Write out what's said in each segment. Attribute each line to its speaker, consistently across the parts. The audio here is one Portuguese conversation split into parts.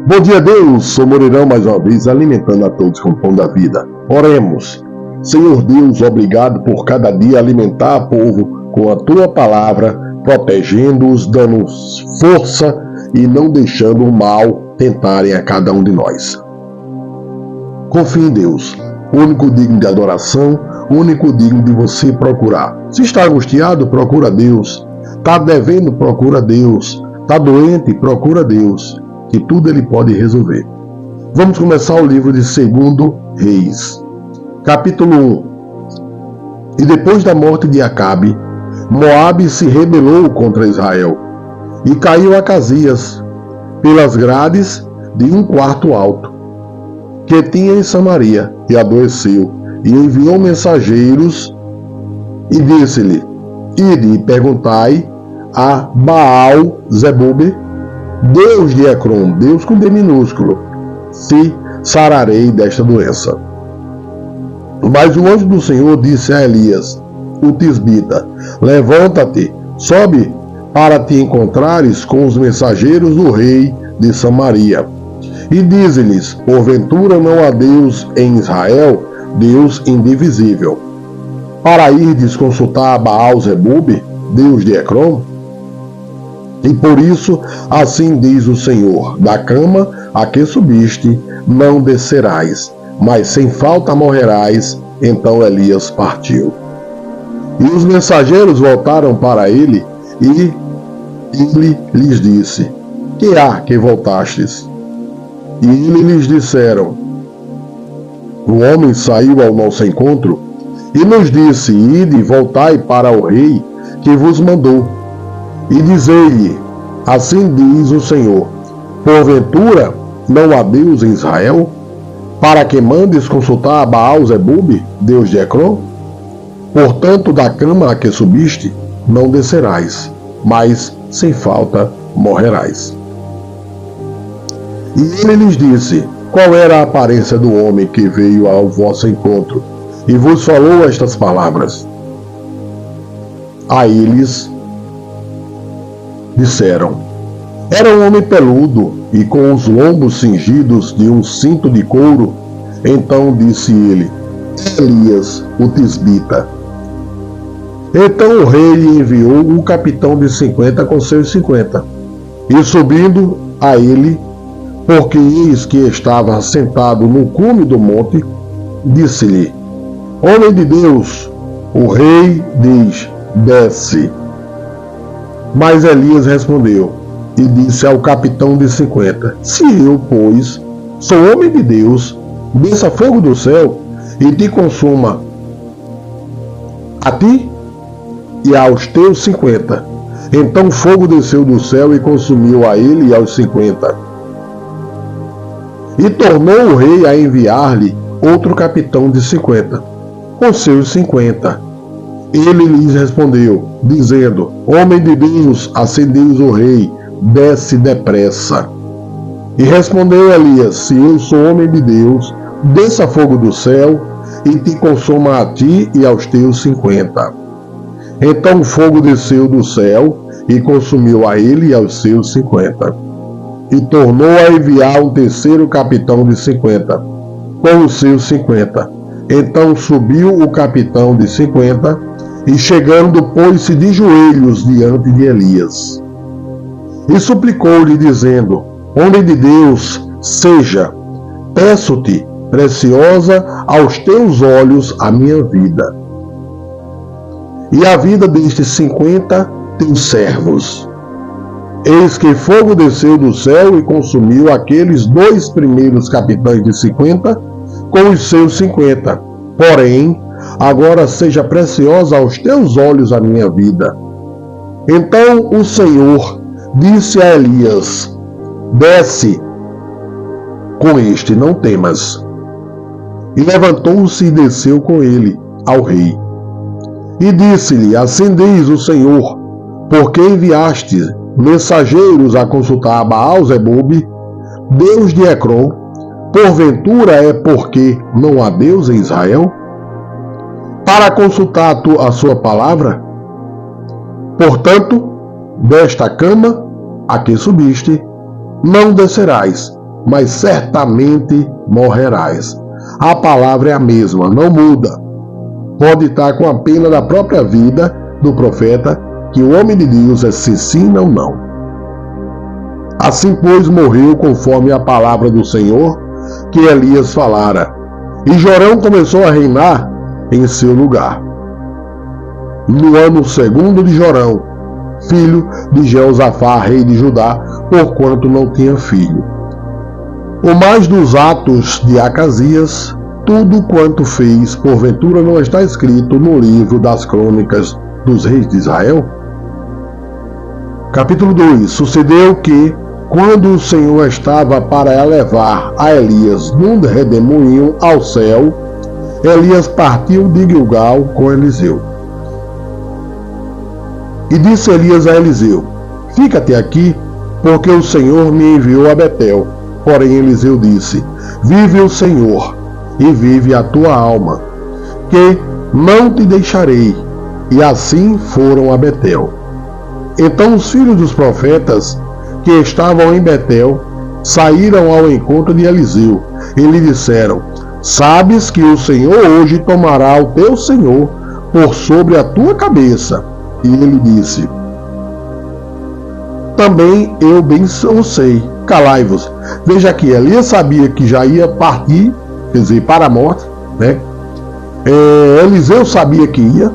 Speaker 1: Bom dia, Deus! Sou Moreirão mais uma vez, alimentando a todos com o pão da vida. Oremos. Senhor Deus, obrigado por cada dia alimentar o povo com a Tua palavra, protegendo-os, dando força e não deixando o mal tentarem a cada um de nós. Confie em Deus, único digno de adoração, único digno de você procurar. Se está angustiado, procura Deus. Está devendo, procura Deus. Está doente, procura Deus. Que tudo Ele pode resolver. Vamos começar o livro de 2 Reis. Capítulo 1. E depois da morte de Acabe, Moabe se rebelou contra Israel, e caiu Acasias pelas grades de um quarto alto, que tinha em Samaria, e adoeceu, e enviou mensageiros, e disse-lhe: Ide e perguntai a Baal-zebub, Deus de Ecrom, Deus com D minúsculo, se sararei desta doença. Mas o anjo do Senhor disse a Elias, o tisbita: Levanta-te, sobe para te encontrares com os mensageiros do rei de Samaria. E dize-lhes: Porventura não há Deus em Israel, Deus indivisível, para irdes consultar a Baal-zebub, Deus de Ecrom? E por isso, assim diz o Senhor: da cama a que subiste, não descerás, mas sem falta morrerás. Então Elias partiu. E os mensageiros voltaram para ele, e ele lhes disse: Que há que voltastes? E ele lhes disseram: O homem saiu ao nosso encontro, e nos disse: Ide e voltai para o rei que vos mandou. E dizei-lhe: Assim diz o Senhor: Porventura não há Deus em Israel, para que mandes consultar a Baal-zebub, Deus de Ecrom? Portanto, da cama a que subiste, não descerás, mas sem falta morrerás. E ele lhes disse: Qual era a aparência do homem que veio ao vosso encontro, e vos falou estas palavras? A eles disseram: Era um homem peludo e com os lombos cingidos de um cinto de couro. Então disse ele: Elias, o tisbita. Então o rei enviou um capitão de 50 com seus 50, e subindo a ele, porque eis que estava sentado no cume do monte, disse-lhe: Homem de Deus, o rei diz: Desce. Mas Elias respondeu e disse ao capitão de 50: Se eu, pois, sou homem de Deus, desça fogo do céu e te consuma a ti e aos teus 50. Então fogo desceu do céu e consumiu a ele e aos 50. E tornou o rei a enviar-lhe outro capitão de 50, com seus 50. Ele lhes respondeu, dizendo: Homem de Deus, assim diz o rei, desce depressa. E respondeu Elias: Se eu sou homem de Deus, desça fogo do céu e te consuma a ti e aos teus 50. Então o fogo desceu do céu e consumiu a ele e aos seus 50. E tornou a enviar um terceiro capitão de 50, com os seus 50. Então subiu o capitão de 50, e chegando, pôs-se de joelhos diante de Elias. E suplicou-lhe, dizendo: Homem de Deus, seja, peço-te, preciosa aos teus olhos a minha vida, e a vida destes 50 teus servos. Eis que fogo desceu do céu e consumiu aqueles 2 primeiros capitães de 50 com os seus 50. Porém, agora seja preciosa aos teus olhos a minha vida. Então o Senhor disse a Elias: Desce, com este não temas. E levantou-se e desceu com ele ao rei. E disse-lhe: Assim diz o Senhor: Por que enviaste mensageiros a consultar a Baal-zebub, Deus de Ecrom? Porventura é porque não há Deus em Israel, para consultar a sua palavra? Portanto, desta cama a que subiste, não descerás, mas certamente morrerás. A palavra é a mesma, não muda. Pode estar com a pena da própria vida do profeta, que o homem de Deus é se sim ou não. Assim, pois, morreu conforme a palavra do Senhor que Elias falara. E Jorão começou a reinar em seu lugar. No ano segundo de Jorão, filho de Jeosafá, rei de Judá, porquanto não tinha filho. O mais dos atos de Acasias, tudo quanto fez, porventura não está escrito no livro das crônicas dos reis de Israel? Capítulo 2. Sucedeu que, quando o Senhor estava para elevar a Elias num redemoinho ao céu, Elias partiu de Gilgal com Eliseu. E disse Elias a Eliseu: fica-te aqui, porque o Senhor me enviou a Betel. Porém Eliseu disse: vive o Senhor, e vive a tua alma, que não te deixarei. E assim foram a Betel. Então os filhos dos profetas que estavam em Betel saíram ao encontro de Eliseu e lhe disseram: sabes que o Senhor hoje tomará o teu senhor por sobre a tua cabeça. E ele disse: também eu bem o sei, calai-vos. Veja que Elias sabia que já ia partir, quer dizer, para a morte, né? Eliseu sabia que ia,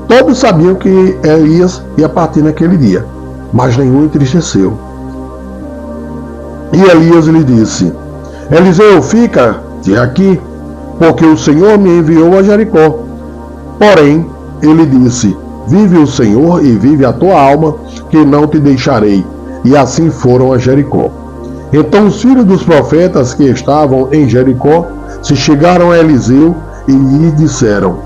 Speaker 1: todos sabiam que Elias ia partir naquele dia, mas nenhum entristeceu. E Elias lhe disse: Eliseu, fica-te aqui, porque o Senhor me enviou a Jericó. Porém, ele disse: vive o Senhor e vive a tua alma, que não te deixarei. E assim foram a Jericó. Então os filhos dos profetas que estavam em Jericó se chegaram a Eliseu e lhe disseram: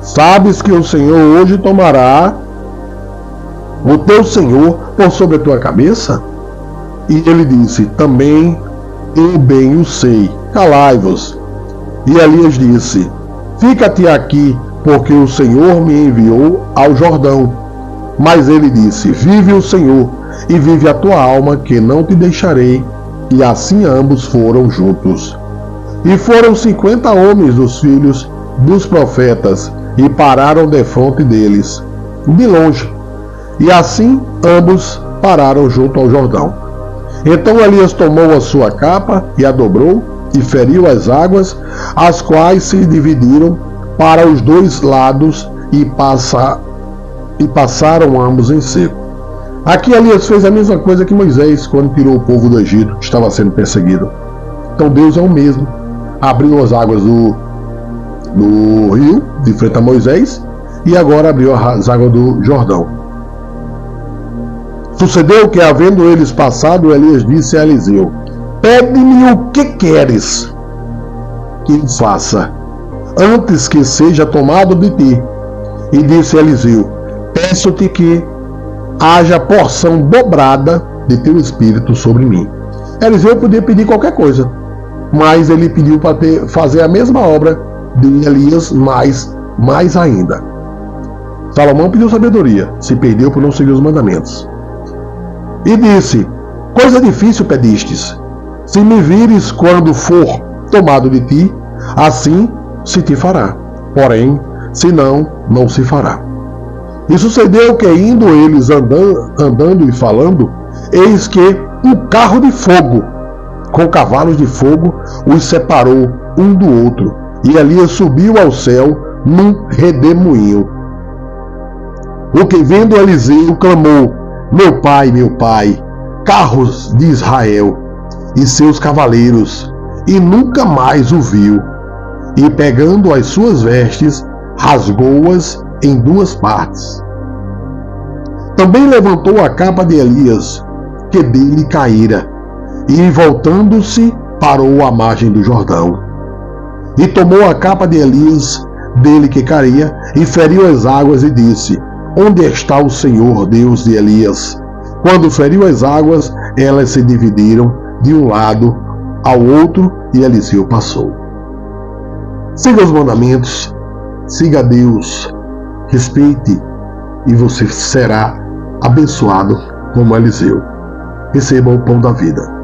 Speaker 1: sabes que o Senhor hoje tomará o teu senhor por sobre a tua cabeça? E ele disse: também eu bem o sei, calai-vos. E Elias disse: fica-te aqui, porque o Senhor me enviou ao Jordão. Mas ele disse: vive o Senhor, e vive a tua alma, que não te deixarei. E assim ambos foram juntos. E foram 50 homens dos filhos dos profetas, e pararam defronte deles, de longe. E assim ambos pararam junto ao Jordão. Então Elias tomou a sua capa e a dobrou, e feriu as águas, as quais se dividiram para os dois lados, e passaram ambos em seco. Aqui Elias fez a mesma coisa que Moisés quando tirou o povo do Egito, que estava sendo perseguido. Então Deus é o mesmo. Abriu as águas do rio, de frente a Moisés, e agora abriu as águas do Jordão. Sucedeu que, havendo eles passado, Elias disse a Eliseu: pede-me o que queres que eu faça, antes que seja tomado de ti. E disse Eliseu: peço-te que haja porção dobrada de teu espírito sobre mim. Eliseu podia pedir qualquer coisa, mas ele pediu para fazer a mesma obra de Elias, mais ainda. Salomão pediu sabedoria, se perdeu por não seguir os mandamentos. E disse: coisa difícil pedistes, se me vires quando for tomado de ti, assim se te fará. Porém, se não, não se fará. E sucedeu que, indo eles andando e falando, eis que um carro de fogo, com cavalos de fogo, os separou um do outro. E Elias subiu ao céu num redemoinho. O que vendo Eliseu clamou: meu pai, carros de Israel e seus cavaleiros, e nunca mais o viu. E pegando as suas vestes, rasgou-as em duas partes. Também levantou a capa de Elias, que dele caíra, e voltando-se, parou à margem do Jordão. E tomou a capa de Elias, dele que caía, e feriu as águas, e disse: onde está o Senhor, Deus de Elias? Quando feriu as águas, elas se dividiram de um lado ao outro, e Eliseu passou. Siga os mandamentos, siga a Deus, respeite, e você será abençoado como Eliseu. Receba o pão da vida.